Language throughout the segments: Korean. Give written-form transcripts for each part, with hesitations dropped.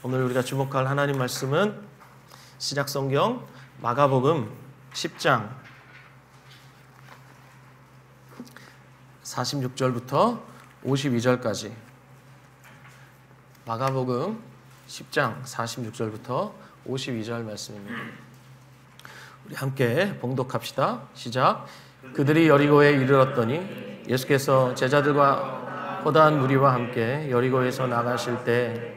오늘 우리가 주목할 하나님 말씀은 신약성경 마가복음 10장 46절부터 52절까지 마가복음 10장 46절부터 52절 말씀입니다. 우리 함께 봉독합시다. 시작. 그들이 여리고에 이르렀더니 예수께서 제자들과 허다한 무리와 함께 여리고에서 나가실 때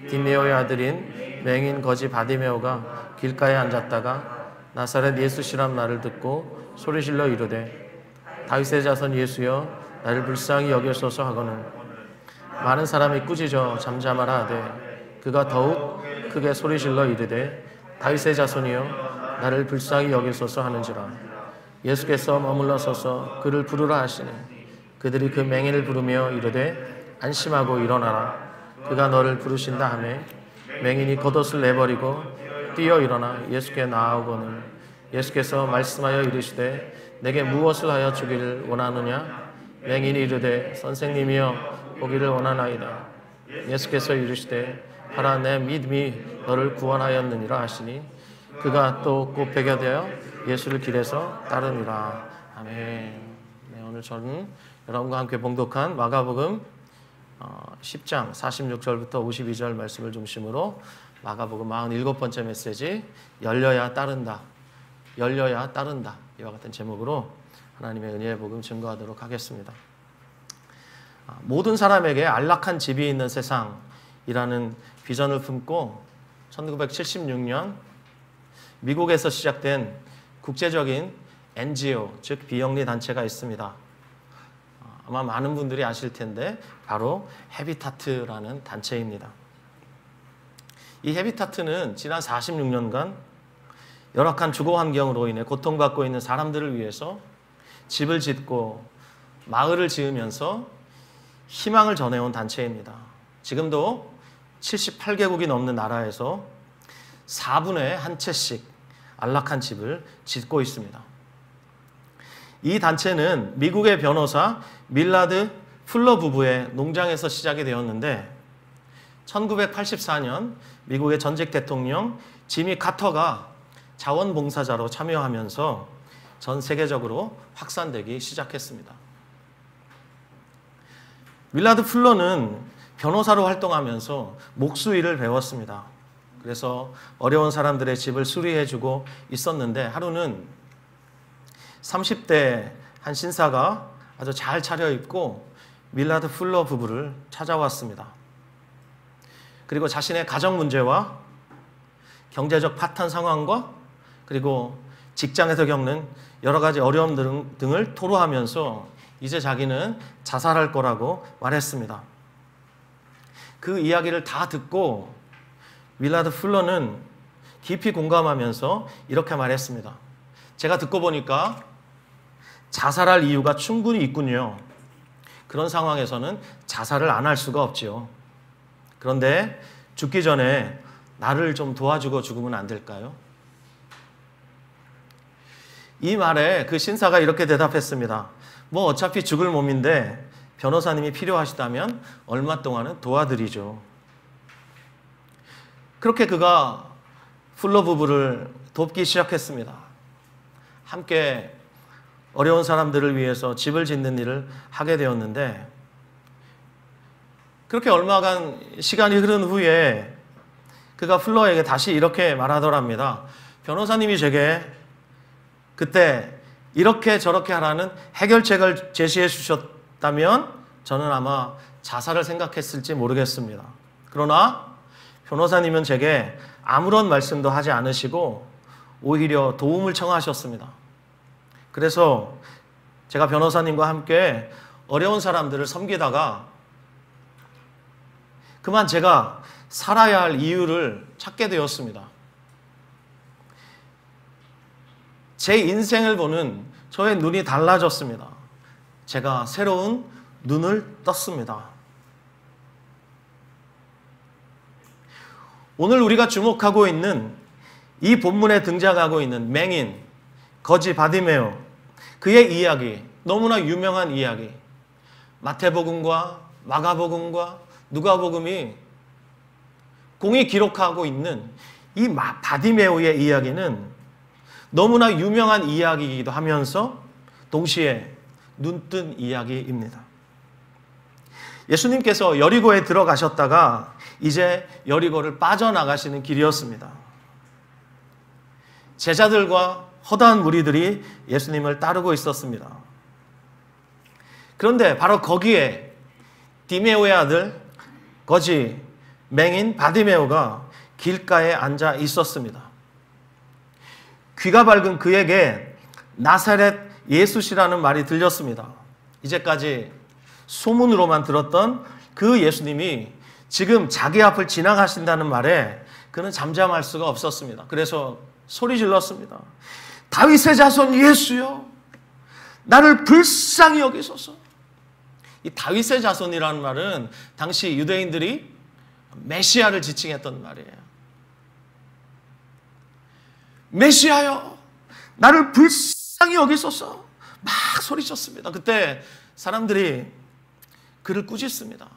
디메오의 아들인 맹인 거지 바디메오가 길가에 앉았다가 나사렛 예수시란 말을 듣고 소리질러 이르되 다윗의 자손 예수여 나를 불쌍히 여기소서 하거늘 많은 사람이 꾸짖어 잠잠하라 하되 그가 더욱 크게 소리질러 이르되 다윗의 자손이여 나를 불쌍히 여기소서 하는지라. 예수께서 머물러 서서 그를 부르라 하시니 그들이 그 맹인을 부르며 이르되 안심하고 일어나라. 그가 너를 부르신다 하매 맹인이 겉옷을 내버리고 뛰어 일어나 예수께 나아오거늘 예수께서 말씀하여 이르시되 내게 무엇을 하여 주기를 원하느냐. 맹인이 이르되 선생님이여 보기를 원하나이다. 예수께서 이르시되 가라 내 믿음이 너를 구원하였느니라 하시니 그가 또 곱게 되어 예수를 길에서 따르니라. 아멘. 네, 오늘 저는 여러분과 함께 봉독한 마가복음 10장 46절부터 52절 말씀을 중심으로 마가복음 47번째 메시지 열려야 따른다. 열려야 따른다. 이와 같은 제목으로 하나님의 은혜의 복음 증거하도록 하겠습니다. 모든 사람에게 안락한 집이 있는 세상이라는 비전을 품고 1976년 미국에서 시작된 국제적인 NGO, 즉 비영리 단체가 있습니다. 아마 많은 분들이 아실 텐데 바로 헤비타트라는 단체입니다. 이 헤비타트는 지난 46년간 열악한 주거 환경으로 인해 고통받고 있는 사람들을 위해서 집을 짓고 마을을 지으면서 희망을 전해온 단체입니다. 지금도 78개국이 넘는 나라에서 4분의 1채씩 안락한 집을 짓고 있습니다. 이 단체는 미국의 변호사 밀라드 풀러 부부의 농장에서 시작이 되었는데 1984년 미국의 전직 대통령 지미 카터가 자원봉사자로 참여하면서 전 세계적으로 확산되기 시작했습니다. 밀라드 풀러는 변호사로 활동하면서 목수일을 배웠습니다. 그래서 어려운 사람들의 집을 수리해주고 있었는데 하루는 30대 한 신사가 아주 잘 차려입고 밀라드 풀러 부부를 찾아왔습니다. 그리고 자신의 가정 문제와 경제적 파탄 상황과 그리고 직장에서 겪는 여러 가지 어려움 등을 토로하면서 이제 자기는 자살할 거라고 말했습니다. 그 이야기를 다 듣고 밀라드 풀러는 깊이 공감하면서 이렇게 말했습니다. 제가 듣고 보니까 자살할 이유가 충분히 있군요. 그런 상황에서는 자살을 안 할 수가 없지요. 그런데 죽기 전에 나를 좀 도와주고 죽으면 안 될까요? 이 말에 그 신사가 이렇게 대답했습니다. 뭐 어차피 죽을 몸인데 변호사님이 필요하시다면 얼마 동안은 도와드리죠. 그렇게 그가 풀러 부부를 돕기 시작했습니다. 함께 어려운 사람들을 위해서 집을 짓는 일을 하게 되었는데 그렇게 얼마간 시간이 흐른 후에 그가 풀러에게 다시 이렇게 말하더랍니다. 변호사님이 제게 그때 이렇게 저렇게 하라는 해결책을 제시해 주셨다면 저는 아마 자살을 생각했을지 모르겠습니다. 그러나 변호사님은 제게 아무런 말씀도 하지 않으시고 오히려 도움을 청하셨습니다. 그래서 제가 변호사님과 함께 어려운 사람들을 섬기다가 그만 제가 살아야 할 이유를 찾게 되었습니다. 제 인생을 보는 저의 눈이 달라졌습니다. 제가 새로운 눈을 떴습니다. 오늘 우리가 주목하고 있는 이 본문에 등장하고 있는 맹인, 거지 바디메오, 그의 이야기, 너무나 유명한 이야기, 마태복음과 마가복음과 누가복음이 공이 기록하고 있는 이 바디메오의 이야기는 너무나 유명한 이야기이기도 하면서 동시에 눈뜬 이야기입니다. 예수님께서 여리고에 들어가셨다가 이제 여리고를 빠져나가시는 길이었습니다. 제자들과 허다한 무리들이 예수님을 따르고 있었습니다. 그런데 바로 거기에 디메오의 아들 거지 맹인 바디메오가 길가에 앉아 있었습니다. 귀가 밝은 그에게 나사렛 예수시라는 말이 들렸습니다. 이제까지 소문으로만 들었던 그 예수님이 지금 자기 앞을 지나가신다는 말에 그는 잠잠할 수가 없었습니다. 그래서 소리 질렀습니다. 다윗의 자손 예수여, 나를 불쌍히 여기소서. 이 다윗의 자손이라는 말은 당시 유대인들이 메시아를 지칭했던 말이에요. 메시아여, 나를 불쌍히 여기소서. 막 소리쳤습니다. 그때 사람들이 그를 꾸짖습니다.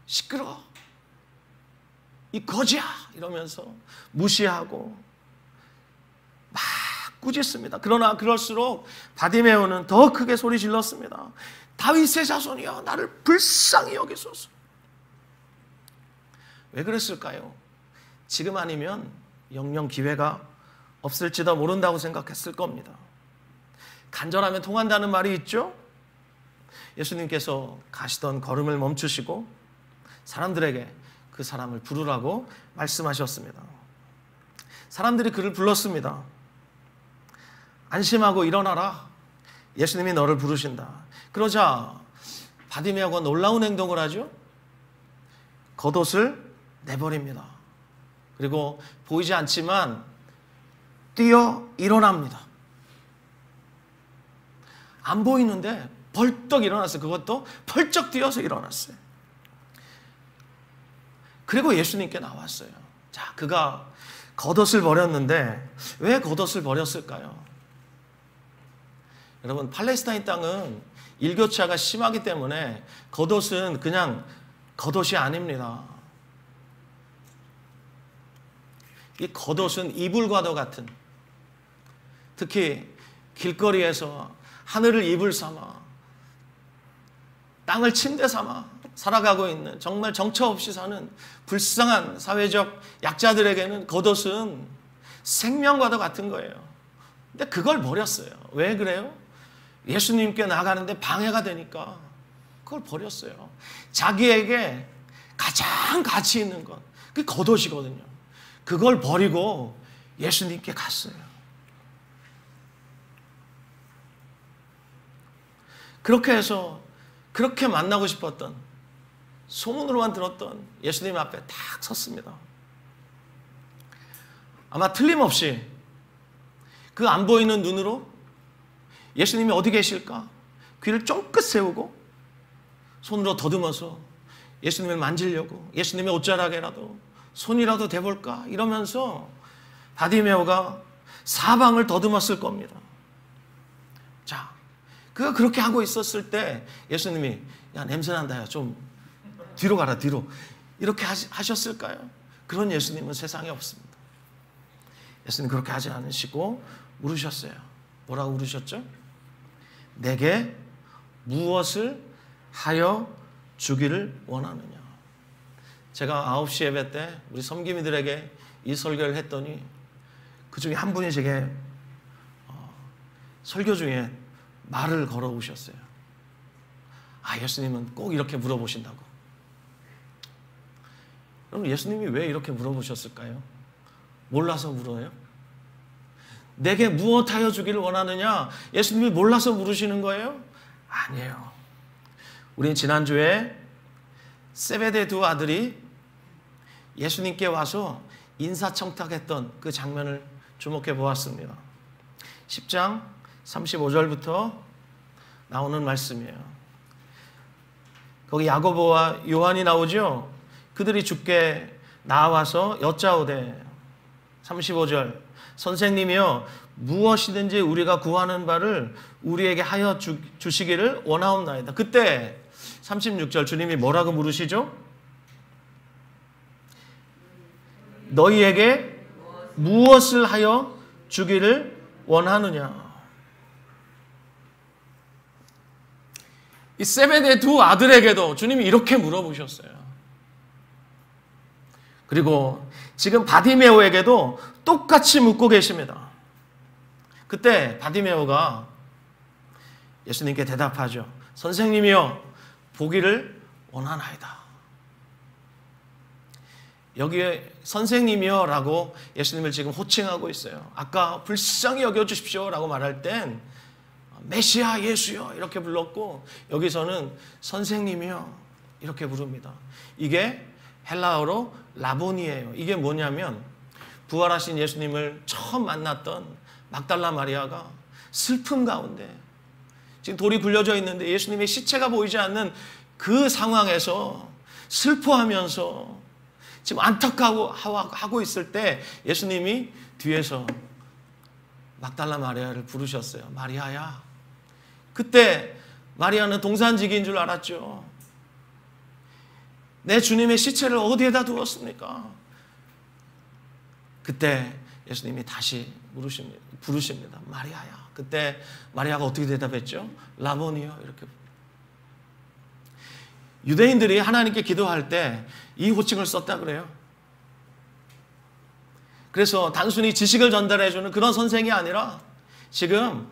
시끄러워, 이 거지야 이러면서 무시하고 막 꾸짖습니다. 그러나 그럴수록 바디메오는 더 크게 소리 질렀습니다. 다윗의 자손이여, 나를 불쌍히 여기소서. 왜 그랬을까요? 지금 아니면 영영 기회가 없을지도 모른다고 생각했을 겁니다. 간절하면 통한다는 말이 있죠? 예수님께서 가시던 걸음을 멈추시고 사람들에게 그 사람을 부르라고 말씀하셨습니다. 사람들이 그를 불렀습니다. 안심하고 일어나라. 예수님이 너를 부르신다. 그러자 바디메오가 놀라운 행동을 하죠. 겉옷을 내버립니다. 그리고 보이지 않지만 뛰어 일어납니다. 안 보이는데 벌떡 일어났어요. 그것도 펄쩍 뛰어서 일어났어요. 그리고 예수님께 나왔어요. 자, 그가 겉옷을 버렸는데 왜 겉옷을 버렸을까요? 여러분, 팔레스타인 땅은 일교차가 심하기 때문에 겉옷은 그냥 겉옷이 아닙니다. 이 겉옷은 이불과도 같은, 특히 길거리에서 하늘을 이불 삼아 땅을 침대 삼아 살아가고 있는 정말 정처 없이 사는 불쌍한 사회적 약자들에게는 겉옷은 생명과도 같은 거예요. 근데 그걸 버렸어요. 왜 그래요? 예수님께 나가는데 방해가 되니까 그걸 버렸어요. 자기에게 가장 가치 있는 것, 그게 겉옷이거든요. 그걸 버리고 예수님께 갔어요. 그렇게 해서 그렇게 만나고 싶었던, 소문으로만 들었던 예수님 앞에 딱 섰습니다. 아마 틀림없이 그 안 보이는 눈으로 예수님이 어디 계실까? 귀를 쫑긋 세우고 손으로 더듬어서 예수님을 만지려고, 예수님의 옷자락에라도 손이라도 대볼까? 이러면서 바디메오가 사방을 더듬었을 겁니다. 자, 그가 그렇게 하고 있었을 때 예수님이 야, 냄새난다, 야, 좀 뒤로 가라, 뒤로. 이렇게 하셨을까요? 그런 예수님은 세상에 없습니다. 예수님 그렇게 하지 않으시고 물으셨어요. 뭐라고 물으셨죠? 내게 무엇을 하여 주기를 원하느냐. 제가 9시 예배 때 우리 섬김이들에게 이 설교를 했더니 그 중에 한 분이 제게 설교 중에 말을 걸어오셨어요. 아, 예수님은 꼭 이렇게 물어보신다고. 여러분, 예수님이 왜 이렇게 물어보셨을까요? 몰라서 물어요? 내게 무엇하여 주기를 원하느냐? 예수님이 몰라서 물으시는 거예요? 아니에요. 우린 지난주에 세베대 두 아들이 예수님께 와서 인사청탁했던 그 장면을 주목해 보았습니다. 10장 35절부터 나오는 말씀이에요. 거기 야고보와 요한이 나오죠. 그들이 주께 나와서 여짜오되 35절 선생님이여 무엇이든지 우리가 구하는 바를 우리에게 하여 주시기를 원하옵나이다. 그때 36절 주님이 뭐라고 물으시죠? 너희에게 무엇을 하여 주기를 원하느냐. 이 세베대의 두 아들에게도 주님이 이렇게 물어보셨어요. 그리고 지금 바디메오에게도 똑같이 묻고 계십니다. 그때 바디메오가 예수님께 대답하죠. 선생님이여, 보기를 원하나이다. 여기에 선생님이여 라고 예수님을 지금 호칭하고 있어요. 아까 불쌍히 여겨주십시오 라고 말할 땐 메시아 예수여 이렇게 불렀고, 여기서는 선생님이여 이렇게 부릅니다. 이게 헬라어로 라보니예요. 이게 뭐냐면 부활하신 예수님을 처음 만났던 막달라 마리아가 슬픔 가운데 지금 돌이 굴려져 있는데 예수님의 시체가 보이지 않는 그 상황에서 슬퍼하면서 지금 안타까워하고 있을 때 예수님이 뒤에서 막달라 마리아를 부르셨어요. 마리아야. 그때 마리아는 동산지기인 줄 알았죠. 내 주님의 시체를 어디에다 두었습니까? 그때 예수님이 다시 부르십니다. 마리아야. 그때 마리아가 어떻게 대답했죠? 라보니요. 이렇게. 유대인들이 하나님께 기도할 때 이 호칭을 썼다 그래요. 그래서 단순히 지식을 전달해주는 그런 선생이 아니라 지금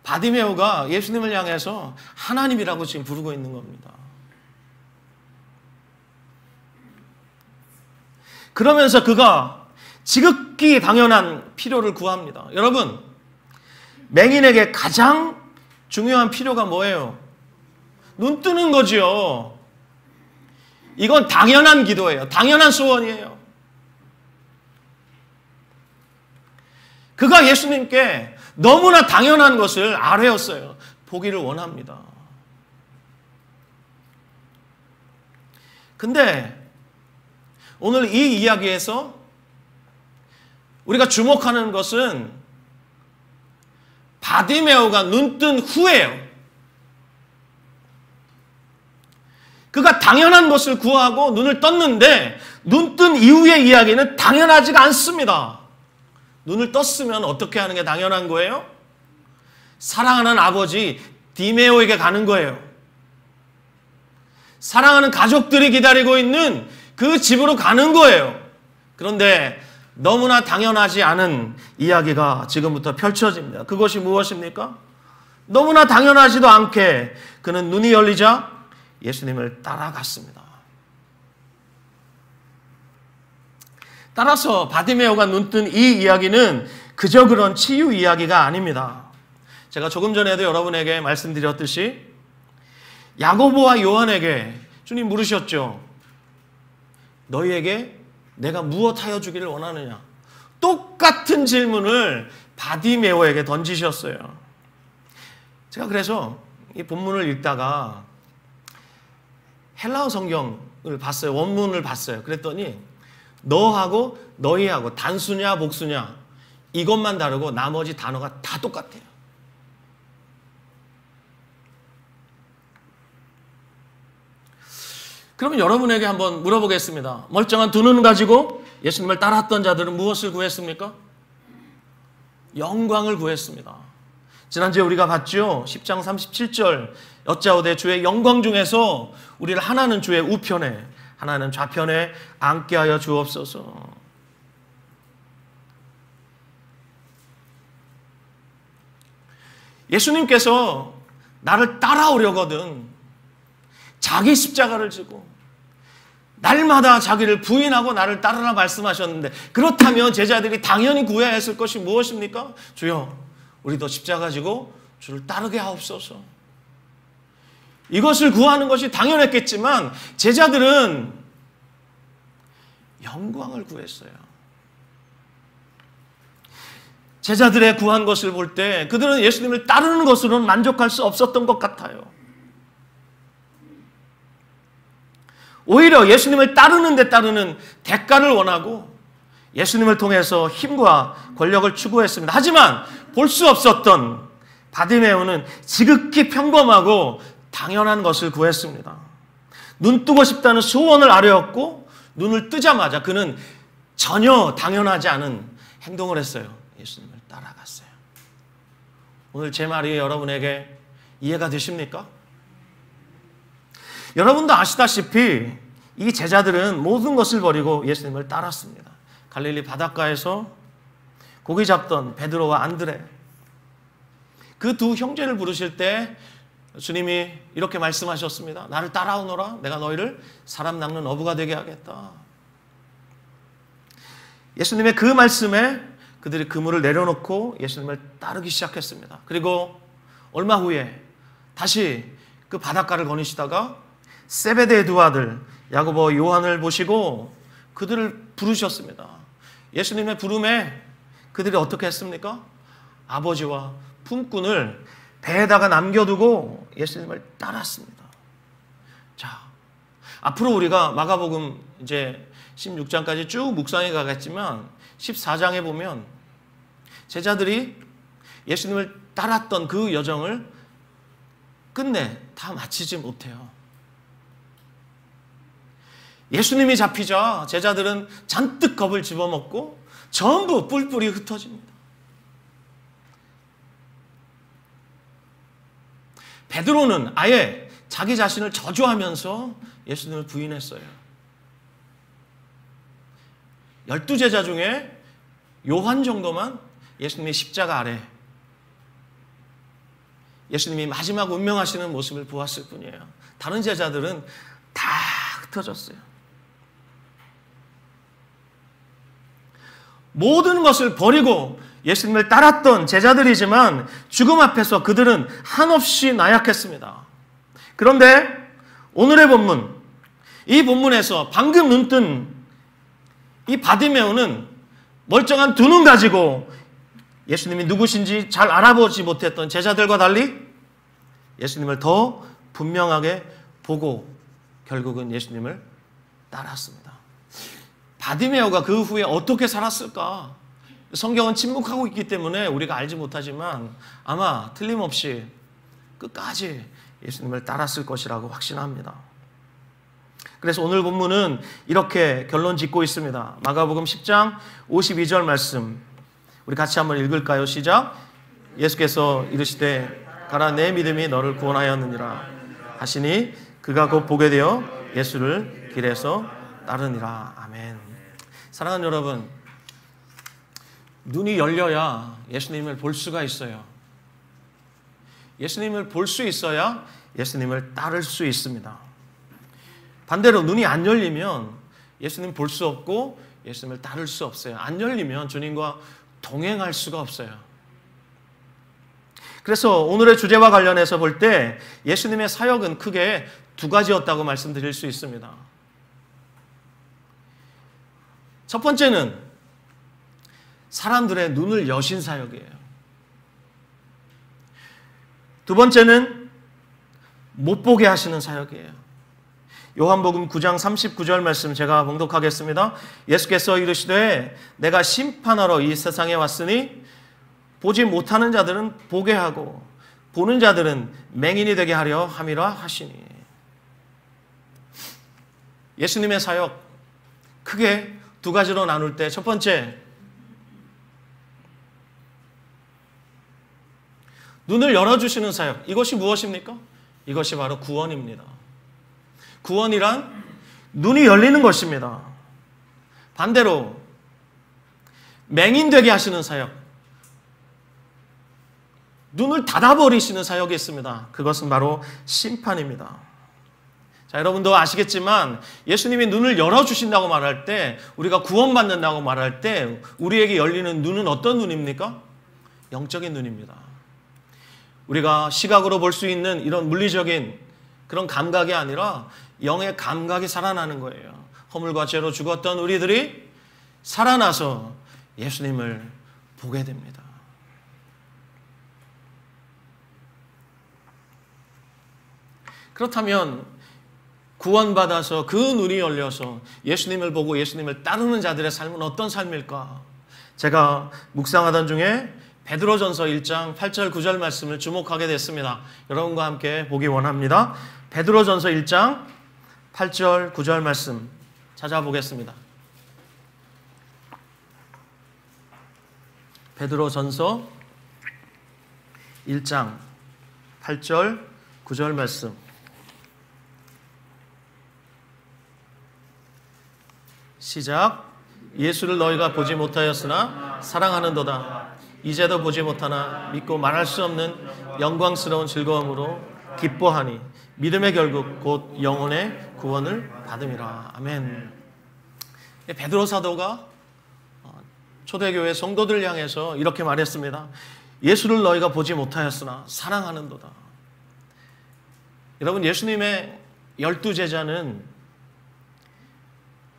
바디메오가 예수님을 향해서 하나님이라고 지금 부르고 있는 겁니다. 그러면서 그가 지극히 당연한 필요를 구합니다. 여러분, 맹인에게 가장 중요한 필요가 뭐예요? 눈 뜨는 거지요. 이건 당연한 기도예요. 당연한 소원이에요. 그가 예수님께 너무나 당연한 것을 아뢰었어요. 보기를 원합니다. 근데 오늘 이 이야기에서 우리가 주목하는 것은 바디메오가 눈뜬 후예요. 그가 당연한 것을 구하고 눈을 떴는데 눈뜬 이후의 이야기는 당연하지가 않습니다. 눈을 떴으면 어떻게 하는 게 당연한 거예요? 사랑하는 아버지 디메오에게 가는 거예요. 사랑하는 가족들이 기다리고 있는 그 집으로 가는 거예요. 그런데 너무나 당연하지 않은 이야기가 지금부터 펼쳐집니다. 그것이 무엇입니까? 너무나 당연하지도 않게 그는 눈이 열리자 예수님을 따라갔습니다. 따라서 바디메오가 눈뜬 이 이야기는 그저 그런 치유 이야기가 아닙니다. 제가 조금 전에도 여러분에게 말씀드렸듯이 야고보와 요한에게 주님 물으셨죠. 너희에게 내가 무엇하여 주기를 원하느냐. 똑같은 질문을 바디메오에게 던지셨어요. 제가 그래서 이 본문을 읽다가 헬라어 성경을 봤어요. 원문을 봤어요. 그랬더니 너하고 너희하고 단수냐 복수냐 이것만 다르고 나머지 단어가 다 똑같아요. 그러면 여러분에게 한번 물어보겠습니다. 멀쩡한 두 눈 가지고 예수님을 따랐던 자들은 무엇을 구했습니까? 영광을 구했습니다. 지난주에 우리가 봤죠. 10장 37절 여짜오되 주의 영광 중에서 우리를 하나는 주의 우편에 하나는 좌편에 앉게 하여 주옵소서. 예수님께서 나를 따라오려거든 자기 십자가를 지고 날마다 자기를 부인하고 나를 따르라 말씀하셨는데 그렇다면 제자들이 당연히 구해야 했을 것이 무엇입니까? 주여 우리도 십자가 지고 주를 따르게 하옵소서. 이것을 구하는 것이 당연했겠지만 제자들은 영광을 구했어요. 제자들의 구한 것을 볼 때 그들은 예수님을 따르는 것으로는 만족할 수 없었던 것 같아요. 오히려 예수님을 따르는 데 따르는 대가를 원하고 예수님을 통해서 힘과 권력을 추구했습니다. 하지만 볼 수 없었던 바디메오는 지극히 평범하고 당연한 것을 구했습니다. 눈 뜨고 싶다는 소원을 아뢰었고 눈을 뜨자마자 그는 전혀 당연하지 않은 행동을 했어요. 예수님을 따라갔어요. 오늘 제 말이 여러분에게 이해가 되십니까? 여러분도 아시다시피 이 제자들은 모든 것을 버리고 예수님을 따랐습니다. 갈릴리 바닷가에서 고기 잡던 베드로와 안드레, 그 두 형제를 부르실 때 주님이 이렇게 말씀하셨습니다. 나를 따라오너라. 내가 너희를 사람 낚는 어부가 되게 하겠다. 예수님의 그 말씀에 그들이 그물을 내려놓고 예수님을 따르기 시작했습니다. 그리고 얼마 후에 다시 그 바닷가를 거니시다가 세베대의 두 아들 야고보 요한을 보시고 그들을 부르셨습니다. 예수님의 부름에 그들이 어떻게 했습니까? 아버지와 품꾼을 배에다가 남겨두고 예수님을 따랐습니다. 자, 앞으로 우리가 마가복음 이제 16장까지 쭉 묵상해 가겠지만 14장에 보면 제자들이 예수님을 따랐던 그 여정을 끝내 다 마치지 못해요. 예수님이 잡히자 제자들은 잔뜩 겁을 집어먹고 전부 뿔뿔이 흩어집니다. 베드로는 아예 자기 자신을 저주하면서 예수님을 부인했어요. 12제자 중에 요한 정도만 예수님의 십자가 아래 예수님이 마지막 운명하시는 모습을 보았을 뿐이에요. 다른 제자들은 다 흩어졌어요. 모든 것을 버리고 예수님을 따랐던 제자들이지만 죽음 앞에서 그들은 한없이 나약했습니다. 그런데 오늘의 본문, 이 본문에서 방금 눈뜬 이 바디메오는 멀쩡한 두 눈 가지고 예수님이 누구신지 잘 알아보지 못했던 제자들과 달리 예수님을 더 분명하게 보고 결국은 예수님을 따랐습니다. 바디메오가 그 후에 어떻게 살았을까? 성경은 침묵하고 있기 때문에 우리가 알지 못하지만 아마 틀림없이 끝까지 예수님을 따랐을 것이라고 확신합니다. 그래서 오늘 본문은 이렇게 결론 짓고 있습니다. 마가복음 10장 52절 말씀 우리 같이 한번 읽을까요? 시작. 예수께서 이르시되 가라 내 믿음이 너를 구원하였느니라 하시니 그가 곧 보게 되어 예수를 길에서 따르니라. 아멘. 사랑하는 여러분, 눈이 열려야 예수님을 볼 수가 있어요. 예수님을 볼 수 있어야 예수님을 따를 수 있습니다. 반대로 눈이 안 열리면 예수님 볼 수 없고 예수님을 따를 수 없어요. 안 열리면 주님과 동행할 수가 없어요. 그래서 오늘의 주제와 관련해서 볼 때 예수님의 사역은 크게 두 가지였다고 말씀드릴 수 있습니다. 첫 번째는 사람들의 눈을 여신 사역이에요. 두 번째는 못 보게 하시는 사역이에요. 요한복음 9장 39절 말씀 제가 봉독하겠습니다. 예수께서 이르시되 내가 심판하러 이 세상에 왔으니 보지 못하는 자들은 보게 하고 보는 자들은 맹인이 되게 하려 함이라 하시니. 예수님의 사역 크게 두 가지로 나눌 때 첫 번째, 눈을 열어주시는 사역. 이것이 무엇입니까? 이것이 바로 구원입니다. 구원이란 눈이 열리는 것입니다. 반대로 맹인되게 하시는 사역, 눈을 닫아버리시는 사역이 있습니다. 그것은 바로 심판입니다. 자, 여러분도 아시겠지만 예수님이 눈을 열어주신다고 말할 때, 우리가 구원받는다고 말할 때 우리에게 열리는 눈은 어떤 눈입니까? 영적인 눈입니다. 우리가 시각으로 볼 수 있는 이런 물리적인 그런 감각이 아니라 영의 감각이 살아나는 거예요. 허물과 죄로 죽었던 우리들이 살아나서 예수님을 보게 됩니다. 그렇다면 구원받아서 그 눈이 열려서 예수님을 보고 예수님을 따르는 자들의 삶은 어떤 삶일까? 제가 묵상하던 중에 베드로전서 1장 8절 9절 말씀을 주목하게 됐습니다. 여러분과 함께 보기 원합니다. 베드로전서 1장 8절 9절 말씀 찾아보겠습니다. 베드로전서 1장 8절 9절 말씀. 시작. 예수를 너희가 보지 못하였으나 사랑하는도다. 이제도 보지 못하나 믿고 말할 수 없는 영광스러운 즐거움으로 기뻐하니 믿음의 결국 곧 영혼의 구원을 받음이라. 아멘. 베드로 사도가 초대교회 성도들 향해서 이렇게 말했습니다. 예수를 너희가 보지 못하였으나 사랑하는도다. 여러분, 예수님의 12제자는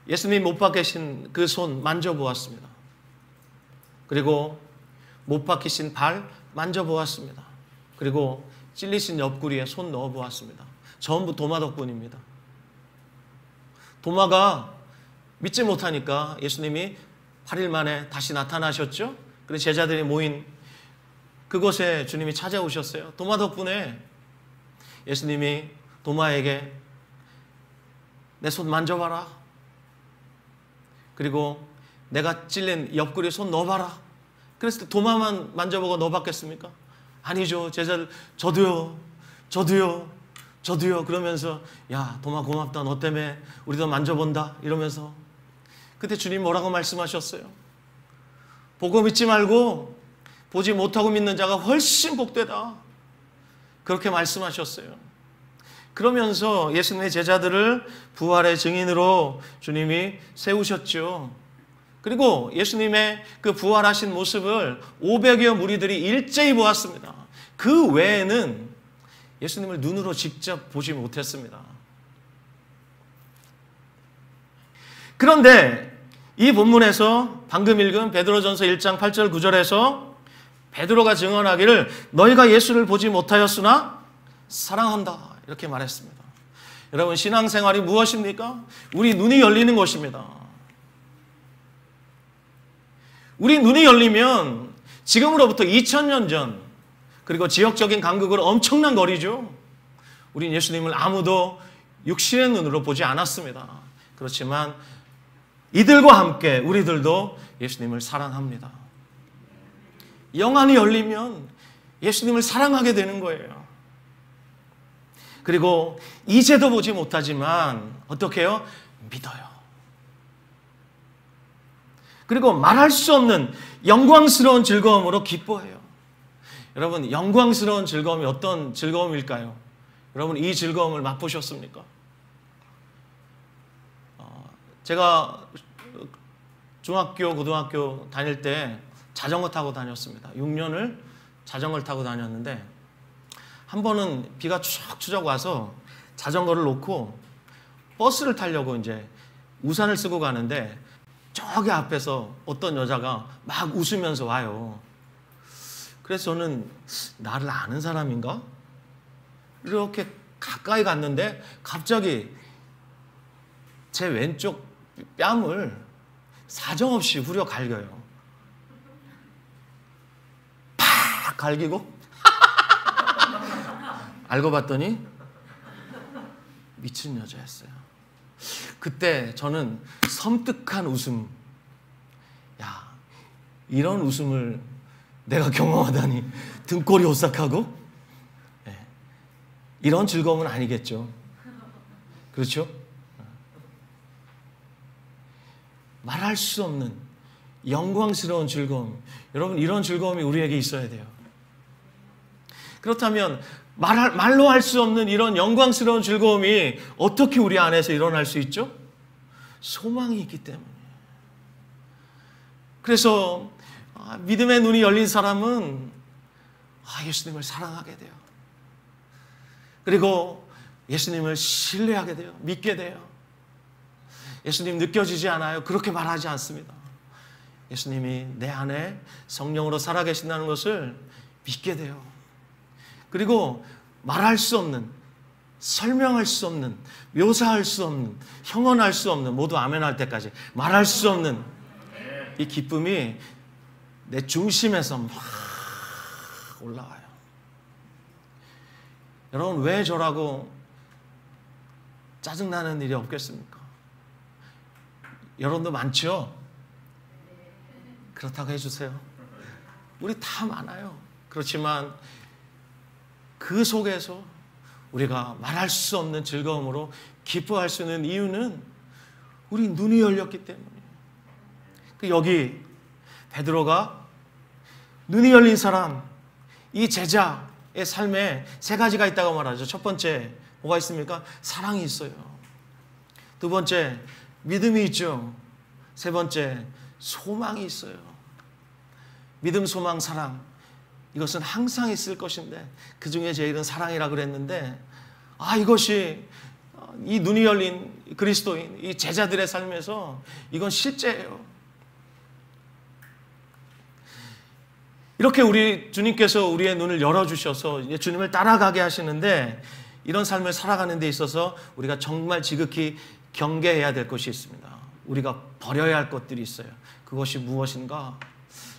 예수님 못 박히신 그 손 만져보았습니다. 그리고 못 박히신 발 만져보았습니다. 그리고 찔리신 옆구리에 손 넣어보았습니다. 전부 도마 덕분입니다. 도마가 믿지 못하니까 예수님이 8일 만에 다시 나타나셨죠. 그래서 제자들이 모인 그곳에 주님이 찾아오셨어요. 도마 덕분에 예수님이 도마에게 내 손 만져봐라. 그리고 내가 찔린 옆구리에 손 넣어봐라. 그랬을 때 도마만 만져보고 넣어봤겠습니까? 아니죠. 제자들 저도요 그러면서 야 도마 고맙다. 너 때문에 우리도 만져본다 이러면서. 그때 주님 뭐라고 말씀하셨어요? 보고 믿지 말고 보지 못하고 믿는 자가 훨씬 복되다. 그렇게 말씀하셨어요. 그러면서 예수님의 제자들을 부활의 증인으로 주님이 세우셨죠. 그리고 예수님의 그 부활하신 모습을 500여 무리들이 일제히 보았습니다. 그 외에는 예수님을 눈으로 직접 보지 못했습니다. 그런데 이 본문에서 방금 읽은 베드로전서 1장 8절 9절에서 베드로가 증언하기를 너희가 예수를 보지 못하였으나 사랑한다 이렇게 말했습니다. 여러분, 신앙생활이 무엇입니까? 우리 눈이 열리는 것입니다. 우리 눈이 열리면 지금으로부터 2000년 전 그리고 지역적인 간극으로 엄청난 거리죠. 우린 예수님을 아무도 육신의 눈으로 보지 않았습니다. 그렇지만 이들과 함께 우리들도 예수님을 사랑합니다. 영안이 열리면 예수님을 사랑하게 되는 거예요. 그리고 이제도 보지 못하지만 어떻게 해요? 믿어요. 그리고 말할 수 없는 영광스러운 즐거움으로 기뻐해요. 여러분, 영광스러운 즐거움이 어떤 즐거움일까요? 여러분, 이 즐거움을 맛보셨습니까? 제가 중학교, 고등학교 다닐 때 자전거 타고 다녔습니다. 6년을 자전거를 타고 다녔는데 한 번은 비가 추적추적 와서 자전거를 놓고 버스를 타려고 이제 우산을 쓰고 가는데 저기 앞에서 어떤 여자가 막 웃으면서 와요. 그래서 저는 나를 아는 사람인가? 이렇게 가까이 갔는데 갑자기 제 왼쪽 뺨을 사정없이 후려 갈겨요. 팍 갈기고 알고 봤더니 미친 여자였어요. 그때 저는 섬뜩한 웃음, 야, 이런 웃음을 내가 경험하다니 등골이 오싹하고, 네. 이런 즐거움은 아니겠죠. 그렇죠? 말할 수 없는 영광스러운 즐거움. 여러분, 이런 즐거움이 우리에게 있어야 돼요. 그렇다면 말로 할 수 없는 이런 영광스러운 즐거움이 어떻게 우리 안에서 일어날 수 있죠? 소망이 있기 때문에. 그래서 믿음의 눈이 열린 사람은 예수님을 사랑하게 돼요. 그리고 예수님을 신뢰하게 돼요. 믿게 돼요. 예수님 느껴지지 않아요? 그렇게 말하지 않습니다. 예수님이 내 안에 성령으로 살아계신다는 것을 믿게 돼요. 그리고 말할 수 없는, 설명할 수 없는, 묘사할 수 없는, 형언할 수 없는, 모두 아멘 할 때까지 말할 수 없는 이 기쁨이 내 중심에서 막 올라와요. 여러분, 왜 저라고 짜증나는 일이 없겠습니까? 여러분도 많죠? 그렇다고 해주세요. 우리 다 많아요. 그렇지만 그 속에서 우리가 말할 수 없는 즐거움으로 기뻐할 수 있는 이유는 우리 눈이 열렸기 때문이에요. 여기 베드로가 눈이 열린 사람, 이 제자의 삶에 세 가지가 있다고 말하죠. 첫 번째 뭐가 있습니까? 사랑이 있어요. 두 번째 믿음이 있죠. 세 번째 소망이 있어요. 믿음, 소망, 사랑, 이것은 항상 있을 것인데 그 중에 제일은 사랑이라 그랬는데, 이것이 이 눈이 열린 그리스도인, 이 제자들의 삶에서 이건 실제예요. 이렇게 우리 주님께서 우리의 눈을 열어주셔서 이제 주님을 따라가게 하시는데, 이런 삶을 살아가는 데 있어서 우리가 정말 지극히 경계해야 될 것이 있습니다. 우리가 버려야 할 것들이 있어요. 그것이 무엇인가?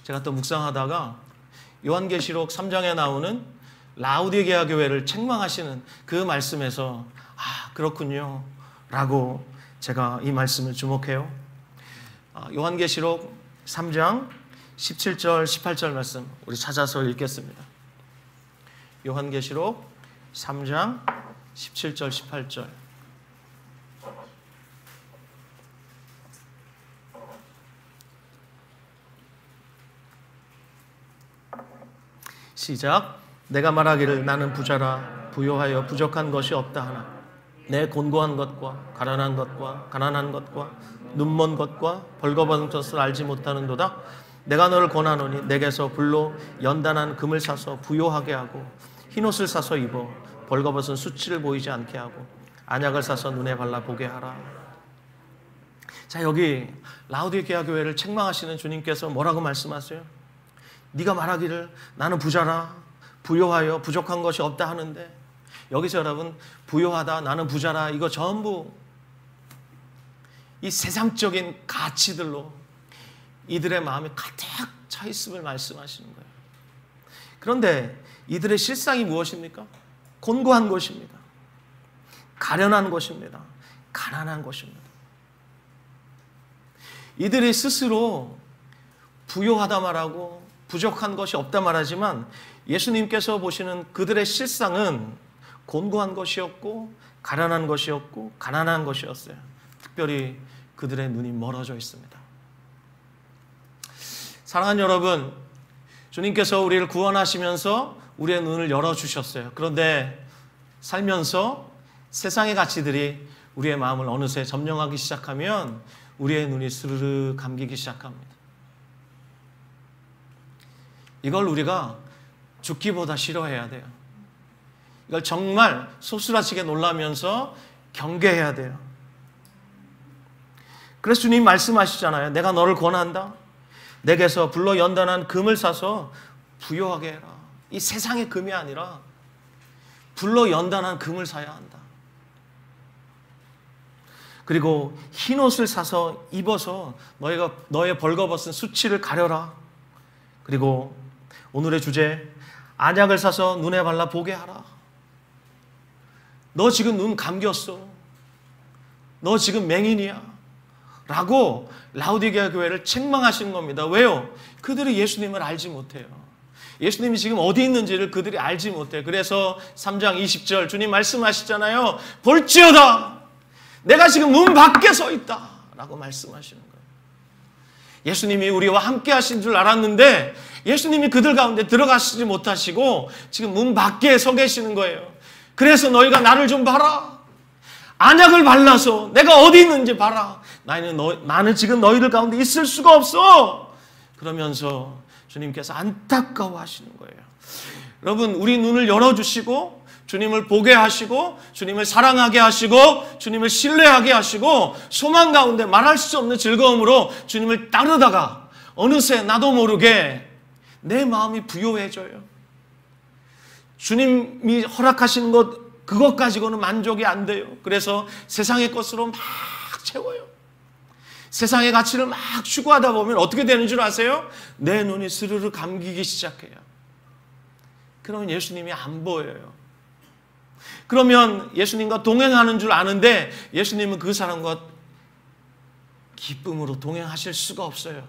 제가 또 묵상하다가 요한계시록 3장에 나오는 라우디게아 교회를 책망하시는 그 말씀에서 그렇군요 라고 제가 이 말씀을 주목해요. 요한계시록 3장 17절 18절 말씀 우리 찾아서 읽겠습니다. 요한계시록 3장 17절 18절. 시작. 내가 말하기를 나는 부자라 부요하여 부족한 것이 없다 하나 내 곤고한 것과 가난한 것과 눈먼 것과 벌거벗은 것을 알지 못하는도다. 내가 너를 권하노니 내게서 불로 연단한 금을 사서 부요하게 하고 흰옷을 사서 입어 벌거벗은 수치를 보이지 않게 하고 안약을 사서 눈에 발라 보게 하라. 자, 여기 라우디게아 교회를 책망하시는 주님께서 뭐라고 말씀하세요? 네가 말하기를 나는 부자라 부요하여 부족한 것이 없다 하는데, 여기서 여러분 부요하다, 나는 부자라, 이거 전부 이 세상적인 가치들로 이들의 마음이 가득 차 있음을 말씀하시는 거예요. 그런데 이들의 실상이 무엇입니까? 곤고한 것입니다. 가련한 것입니다. 가난한 것입니다. 이들이 스스로 부요하다 말하고 부족한 것이 없다 말하지만, 예수님께서 보시는 그들의 실상은 곤고한 것이었고 가련한 것이었고 가난한 것이었어요. 특별히 그들의 눈이 멀어져 있습니다. 사랑하는 여러분, 주님께서 우리를 구원하시면서 우리의 눈을 열어주셨어요. 그런데 살면서 세상의 가치들이 우리의 마음을 어느새 점령하기 시작하면 우리의 눈이 스르르 감기기 시작합니다. 이걸 우리가 죽기보다 싫어해야 돼요. 이걸 정말 소스라치게 놀라면서 경계해야 돼요. 그래서 주님 말씀하시잖아요. 내가 너를 권한다. 내게서 불로 연단한 금을 사서 부요하게 해라. 이 세상의 금이 아니라 불로 연단한 금을 사야 한다. 그리고 흰 옷을 사서 입어서 너의 벌거벗은 수치를 가려라. 그리고 오늘의 주제, 안약을 사서 눈에 발라 보게 하라. 너 지금 눈 감겼어. 너 지금 맹인이야. 라고 라우디게아 교회를 책망하시는 겁니다. 왜요? 그들이 예수님을 알지 못해요. 예수님이 지금 어디 있는지를 그들이 알지 못해요. 그래서 3장 20절 주님 말씀하시잖아요. 볼지어다 내가 지금 문 밖에 서 있다 라고 말씀하시는 거예요. 예수님이 우리와 함께 하신 줄 알았는데 예수님이 그들 가운데 들어가시지 못하시고 지금 문 밖에 서 계시는 거예요. 그래서 너희가 나를 좀 봐라. 안약을 발라서 내가 어디 있는지 봐라. 나는 지금 너희들 가운데 있을 수가 없어. 그러면서 주님께서 안타까워 하시는 거예요. 여러분, 우리 눈을 열어주시고 주님을 보게 하시고 주님을 사랑하게 하시고 주님을 신뢰하게 하시고 소망 가운데 말할 수 없는 즐거움으로 주님을 따르다가 어느새 나도 모르게 내 마음이 부요해져요. 주님이 허락하시는 것 그것 가지고는 만족이 안 돼요. 그래서 세상의 것으로 막 채워요. 세상의 가치를 막 추구하다 보면 어떻게 되는 줄 아세요? 내 눈이 스르르 감기기 시작해요. 그러면 예수님이 안 보여요. 그러면 예수님과 동행하는 줄 아는데 예수님은 그 사람과 기쁨으로 동행하실 수가 없어요.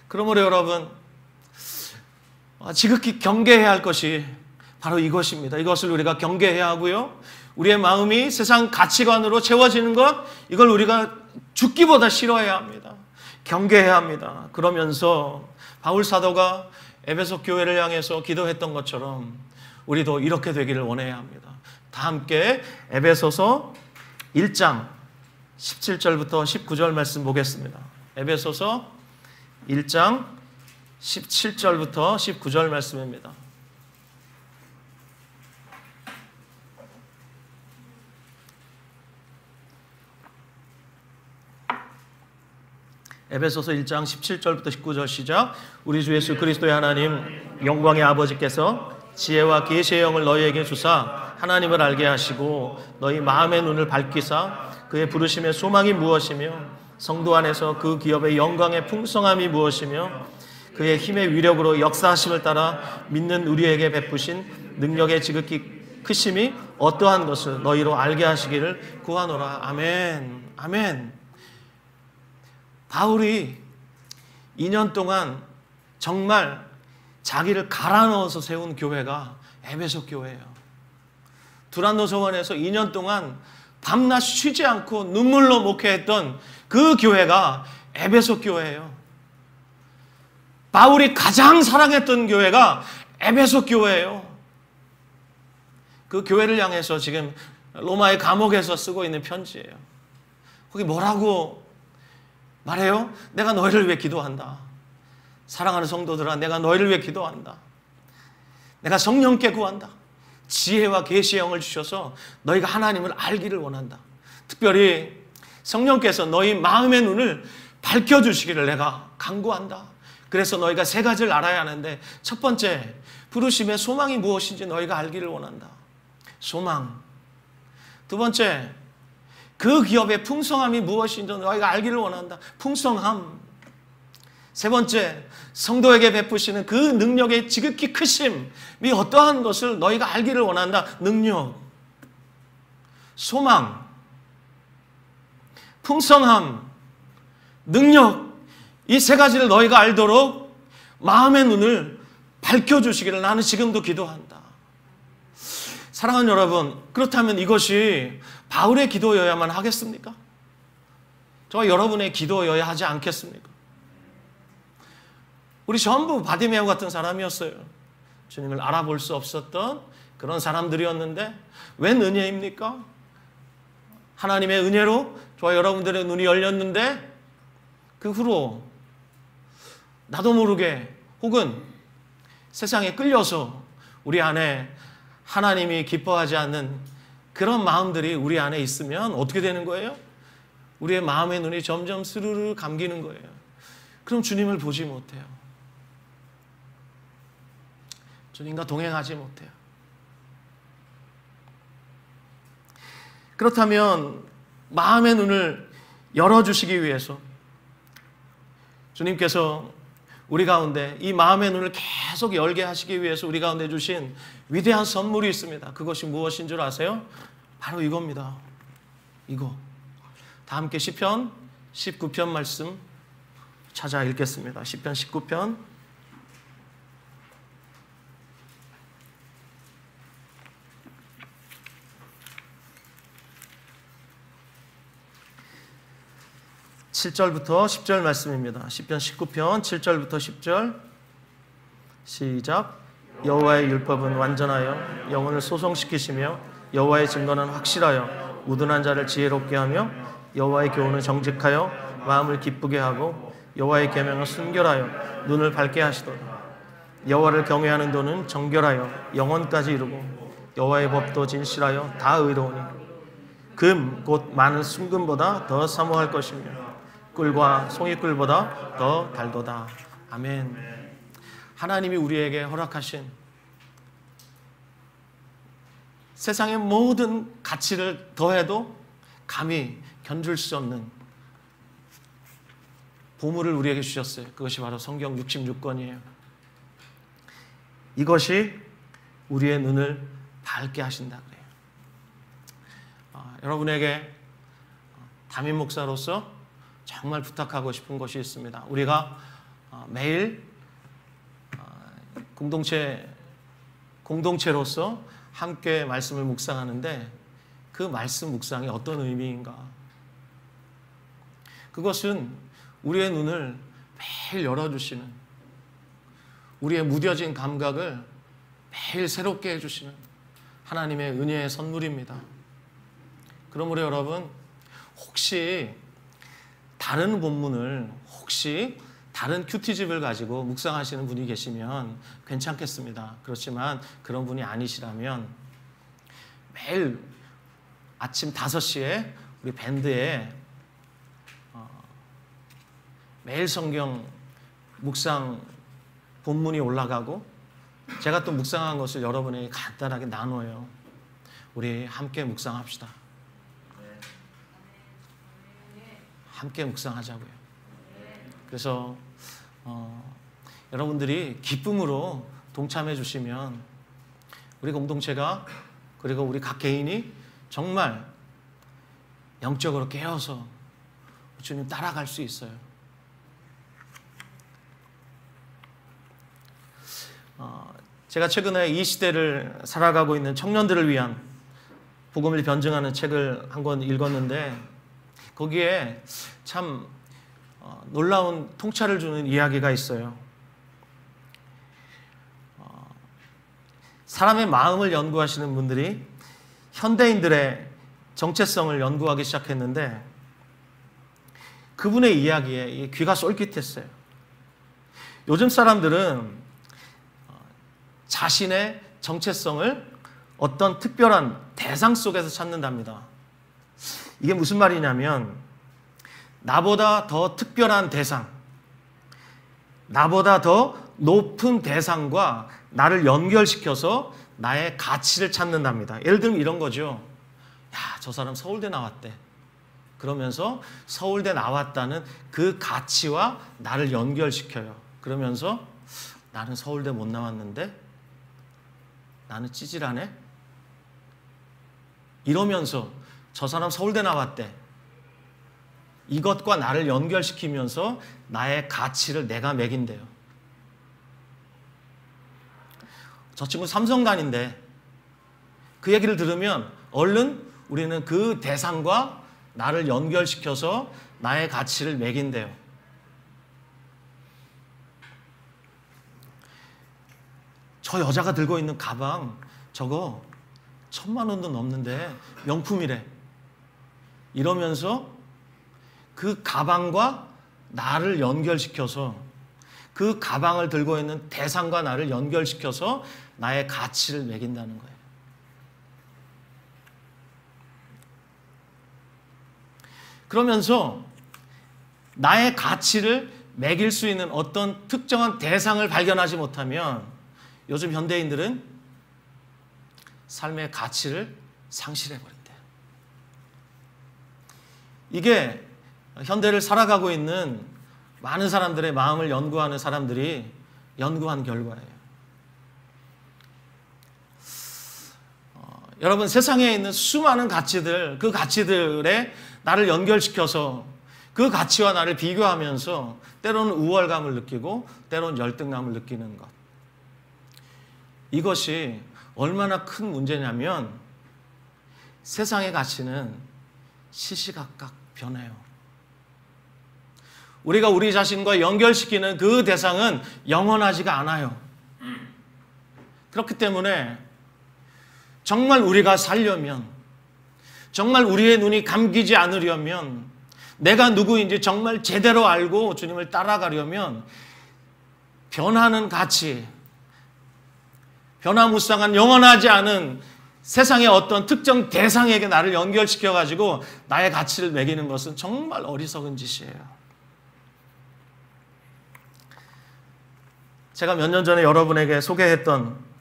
그러므로 여러분, 지극히 경계해야 할 것이 바로 이것입니다. 이것을 우리가 경계해야 하고요. 우리의 마음이 세상 가치관으로 채워지는 것, 이걸 우리가 죽기보다 싫어해야 합니다. 경계해야 합니다. 그러면서 바울 사도가 에베소 교회를 향해서 기도했던 것처럼 우리도 이렇게 되기를 원해야 합니다. 다 함께 에베소서 1장 17절부터 19절 말씀 보겠습니다. 에베소서 1장 17절부터 19절 말씀입니다. 에베소서 1장 17절부터 19절 시작. 우리 주 예수 그리스도의 하나님 영광의 아버지께서 지혜와 계시의 영을 너희에게 주사 하나님을 알게 하시고 너희 마음의 눈을 밝히사 그의 부르심의 소망이 무엇이며 성도 안에서 그 기업의 영광의 풍성함이 무엇이며 그의 힘의 위력으로 역사하심을 따라 믿는 우리에게 베푸신 능력의 지극히 크심이 어떠한 것을 너희로 알게 하시기를 구하노라. 아멘. 아멘. 바울이 2년 동안 정말 자기를 갈아 넣어서 세운 교회가 에베소 교회예요. 두란노 서원에서 2년 동안 밤낮 쉬지 않고 눈물로 목회했던 그 교회가 에베소 교회예요. 바울이 가장 사랑했던 교회가 에베소 교회예요. 그 교회를 향해서 지금 로마의 감옥에서 쓰고 있는 편지예요. 거기 뭐라고 말해요? 내가 너희를 위해 기도한다. 사랑하는 성도들아, 내가 너희를 위해 기도한다. 내가 성령께 구한다. 지혜와 계시의 영을 주셔서 너희가 하나님을 알기를 원한다. 특별히 성령께서 너희 마음의 눈을 밝혀주시기를 내가 간구한다. 그래서 너희가 세 가지를 알아야 하는데, 첫 번째, 부르심의 소망이 무엇인지 너희가 알기를 원한다. 소망. 두 번째, 그 기업의 풍성함이 무엇인지 너희가 알기를 원한다. 풍성함. 세 번째, 성도에게 베푸시는 그 능력의 지극히 크심이 어떠한 것을 너희가 알기를 원한다. 능력, 소망, 풍성함, 능력, 이 세 가지를 너희가 알도록 마음의 눈을 밝혀주시기를 나는 지금도 기도한다. 사랑하는 여러분, 그렇다면 이것이 바울의 기도여야만 하겠습니까? 저와 여러분의 기도여야 하지 않겠습니까? 우리 전부 바디메오 같은 사람이었어요. 주님을 알아볼 수 없었던 그런 사람들이었는데 웬 은혜입니까? 하나님의 은혜로 저와 여러분들의 눈이 열렸는데 그 후로 나도 모르게 혹은 세상에 끌려서 우리 안에 하나님이 기뻐하지 않는 그런 마음들이 우리 안에 있으면 어떻게 되는 거예요? 우리의 마음의 눈이 점점 스르르 감기는 거예요. 그럼 주님을 보지 못해요. 주님과 동행하지 못해요. 그렇다면 마음의 눈을 열어주시기 위해서 주님께서 우리 가운데 이 마음의 눈을 계속 열게 하시기 위해서 우리 가운데 주신 위대한 선물이 있습니다. 그것이 무엇인 줄 아세요? 바로 이겁니다. 이거. 다 함께 시편 19편 말씀 찾아 읽겠습니다. 시편 19편 7절부터 10절 말씀입니다. 시편 19편 7절부터 10절 시작. 여호와의 율법은 완전하여 영혼을 소성시키시며 여호와의 증거는 확실하여 우둔한 자를 지혜롭게 하며 여호와의 교훈은 정직하여 마음을 기쁘게 하고 여호와의 계명은 순결하여 눈을 밝게 하시도다. 여호와를 경외하는 도는 정결하여 영혼까지 이루고 여호와의 법도 진실하여 다 의로우니 금 곧 많은 순금보다 더 사모할 것이며 꿀과 송이꿀보다 더 달도다. 아멘. 하나님이 우리에게 허락하신 세상의 모든 가치를 더해도 감히 견줄 수 없는 보물을 우리에게 주셨어요. 그것이 바로 성경 66권이에요. 이것이 우리의 눈을 밝게 하신다 그래요. 여러분에게 담임 목사로서 정말 부탁하고 싶은 것이 있습니다. 우리가 매일 공동체로서 함께 말씀을 묵상하는데 그 말씀 묵상이 어떤 의미인가? 그것은 우리의 눈을 매일 열어주시는, 우리의 무뎌진 감각을 매일 새롭게 해주시는 하나님의 은혜의 선물입니다. 그러므로 여러분, 혹시 다른 본문을, 혹시 다른 큐티집을 가지고 묵상하시는 분이 계시면 괜찮겠습니다. 그렇지만 그런 분이 아니시라면 매일 아침 5시에 우리 밴드에 매일 성경 묵상 본문이 올라가고 제가 또 묵상한 것을 여러분에게 간단하게 나눠요. 우리 함께 묵상합시다. 함께 묵상하자고요. 그래서 여러분들이 기쁨으로 동참해 주시면 우리 공동체가, 그리고 우리 각 개인이 정말 영적으로 깨어서 주님 따라갈 수 있어요. 제가 최근에 이 시대를 살아가고 있는 청년들을 위한 복음을 변증하는 책을 한 권 읽었는데 거기에 참 놀라운 통찰을 주는 이야기가 있어요. 사람의 마음을 연구하시는 분들이 현대인들의 정체성을 연구하기 시작했는데 그분의 이야기에 귀가 쏠깃했어요. 요즘 사람들은 자신의 정체성을 어떤 특별한 대상 속에서 찾는답니다. 이게 무슨 말이냐면 나보다 더 특별한 대상, 나보다 더 높은 대상과 나를 연결시켜서 나의 가치를 찾는답니다. 예를 들면 이런 거죠. 야, 저 사람 서울대 나왔대. 그러면서 서울대 나왔다는 그 가치와 나를 연결시켜요. 그러면서 나는 서울대 못 나왔는데 나는 찌질하네? 이러면서 저 사람 서울대 나왔대. 이것과 나를 연결시키면서 나의 가치를 내가 매긴대요. 저 친구 삼성단인데 그 얘기를 들으면 얼른 우리는 그 대상과 나를 연결시켜서 나의 가치를 매긴대요. 저 여자가 들고 있는 가방 저거 1,000만 원도 넘는데 명품이래. 이러면서 그 가방과 나를 연결시켜서 그 가방을 들고 있는 대상과 나를 연결시켜서 나의 가치를 매긴다는 거예요. 그러면서 나의 가치를 매길 수 있는 어떤 특정한 대상을 발견하지 못하면 요즘 현대인들은 삶의 가치를 상실해버린대요. 이게 현대를 살아가고 있는 많은 사람들의 마음을 연구하는 사람들이 연구한 결과예요. 여러분, 세상에 있는 수많은 가치들, 그 가치들에 나를 연결시켜서 그 가치와 나를 비교하면서 때로는 우월감을 느끼고 때로는 열등감을 느끼는 것. 이것이 얼마나 큰 문제냐면 세상의 가치는 시시각각 변해요. 우리가 우리 자신과 연결시키는 그 대상은 영원하지가 않아요. 그렇기 때문에 정말 우리가 살려면, 정말 우리의 눈이 감기지 않으려면, 내가 누구인지 정말 제대로 알고 주님을 따라가려면 변하는 가치, 변화무쌍한 영원하지 않은 세상의 어떤 특정 대상에게 나를 연결시켜가지고 나의 가치를 매기는 것은 정말 어리석은 짓이에요. 제가 몇 년 전에 여러분에게 소개했던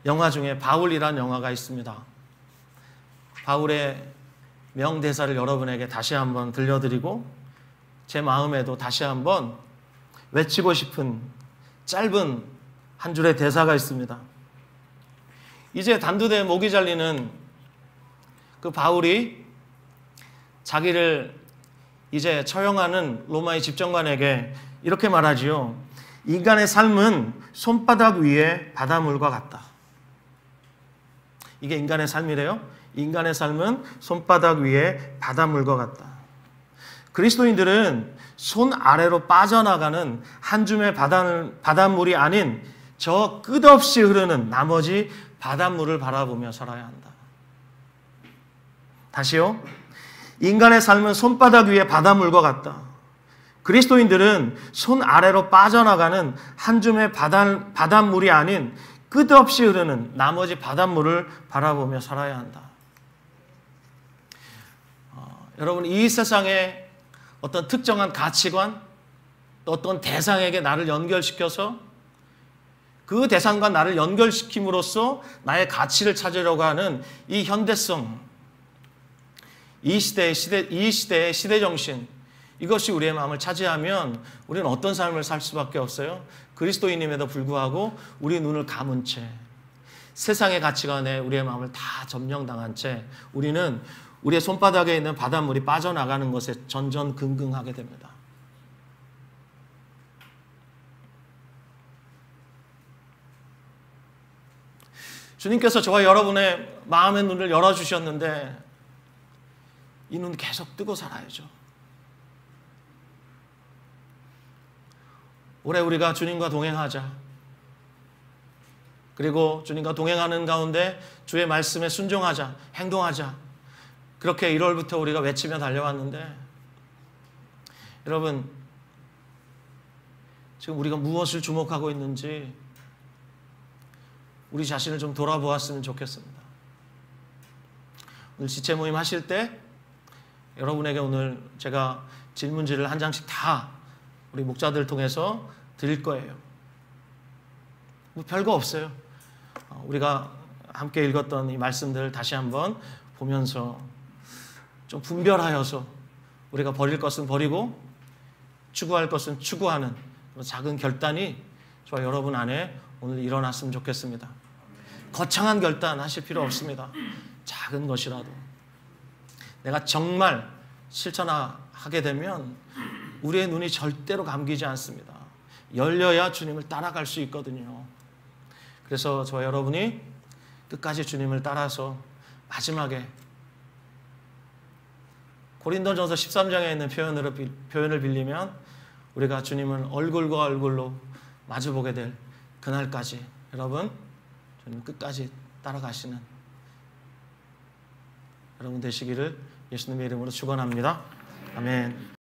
영화 중에 바울이라는 영화가 있습니다. 바울의 명대사를 여러분에게 다시 한번 들려드리고 제 마음에도 다시 한번 외치고 싶은 짧은 한 줄의 대사가 있습니다. 이제 단두대 목이 잘리는 그 바울이 자기를 이제 처형하는 로마의 집정관에게 이렇게 말하지요. 인간의 삶은 손바닥 위에 바닷물과 같다. 이게 인간의 삶이래요. 인간의 삶은 손바닥 위에 바닷물과 같다. 그리스도인들은 손 아래로 빠져나가는 한 줌의 바닷물이 아닌 저 끝없이 흐르는 나머지 바닷물을 바라보며 살아야 한다. 다시요. 인간의 삶은 손바닥 위에 바닷물과 같다. 그리스도인들은 손 아래로 빠져나가는 한 줌의 바닷물이 아닌 끝없이 흐르는 나머지 바닷물을 바라보며 살아야 한다. 여러분, 이 세상에 어떤 특정한 가치관, 어떤 대상에게 나를 연결시켜서 그 대상과 나를 연결시킴으로써 나의 가치를 찾으려고 하는 이 현대성, 이 시대의 시대정신, 이것이 우리의 마음을 차지하면 우리는 어떤 삶을 살 수밖에 없어요? 그리스도인임에도 불구하고 우리 눈을 감은 채 세상의 가치관에 우리의 마음을 다 점령당한 채 우리는 우리의 손바닥에 있는 바닷물이 빠져나가는 것에 전전긍긍하게 됩니다. 주님께서 저와 여러분의 마음의 눈을 열어주셨는데 이 눈 계속 뜨고 살아야죠. 올해 우리가 주님과 동행하자. 그리고 주님과 동행하는 가운데 주의 말씀에 순종하자, 행동하자. 그렇게 1월부터 우리가 외치며 달려왔는데 여러분, 지금 우리가 무엇을 주목하고 있는지 우리 자신을 좀 돌아보았으면 좋겠습니다. 오늘 지체 모임 하실 때 여러분에게 오늘 제가 질문지를 한 장씩 다 우리 목자들 통해서 드릴 거예요. 뭐 별거 없어요. 우리가 함께 읽었던 이 말씀들을 다시 한번 보면서 좀 분별하여서 우리가 버릴 것은 버리고 추구할 것은 추구하는 그런 작은 결단이 저와 여러분 안에 오늘 일어났으면 좋겠습니다. 거창한 결단 하실 필요 없습니다. 작은 것이라도 내가 정말 실천하게 되면 우리의 눈이 절대로 감기지 않습니다. 열려야 주님을 따라갈 수 있거든요. 그래서 저와 여러분이 끝까지 주님을 따라서 마지막에 고린도전서 13장에 있는 표현을 빌리면 우리가 주님을 얼굴과 얼굴로 마주보게 될 그날까지 여러분 주님 끝까지 따라가시는 여러분 되시기를 예수님의 이름으로 축원합니다. 아멘.